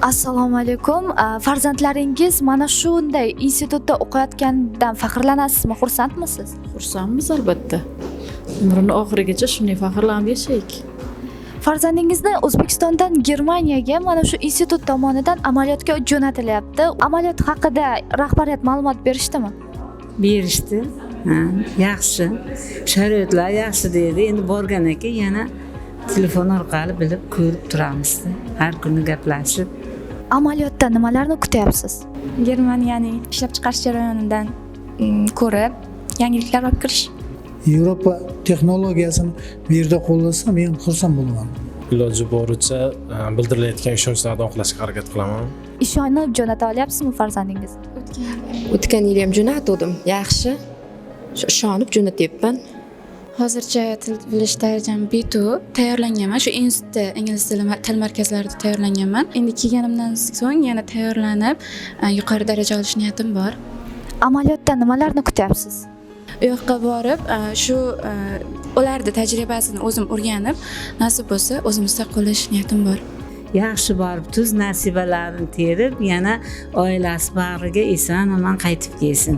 Assalomu alaykum. Farzandlaringiz mana shunday institutda o'qiyotganidan faxrlanasizmi, xursandmisiz? Xursandmiz albatta. Umrining oxirigacha shunday faxrlanib yashaylik. Farzandingizni O'zbekistondan Germaniyaga mana shu institut tomonidan amaliyotga jo'natilyapti. Amaliyot haqida rahbariyat ma'lumot berishdimi? Berishdi. Yaxshi. Sharoitlar yaxshi dedi. Endi borgan ekan yana telefon orqali bilib ko'rib turamiz. Har kuni gaplashib. Amaliyotda nimalarni kutyapsiz? Germaniyaning ishlab chiqarish jarayonidan ko'rib, yangiliklar olib kirish. Yevropa texnologiyasini bu yerda qo'llasa, men xursand bo'laman. Iloji boricha bildirilayotgan ishonchlarni oqlashga harakat qilaman. Ishonib jo'nata olyapsizmi farzandingiz? O'tgan yil ham jo'natdim. Yaxshi. Ishonib jo'natyapman. Hozircha til bilish darajam B2 tayyorlanganman. Shu institutda ingliz til markazlarida tayyorlanganman. Endi kelganimdan so'ng yana tayyorlanib, yuqori daraja olish niyatim bor. Amaliyotda nimalarni kutyapsiz? U yoqqa borib, shu ularning tajribasini o'zim o'rganib, nasib bo'lsa, o'zimizda qo'llash niyatim bor. Yaxshi borib tuz nasibalarini terib, yana oilasi bag'riga eson-omon qaytib kelsin.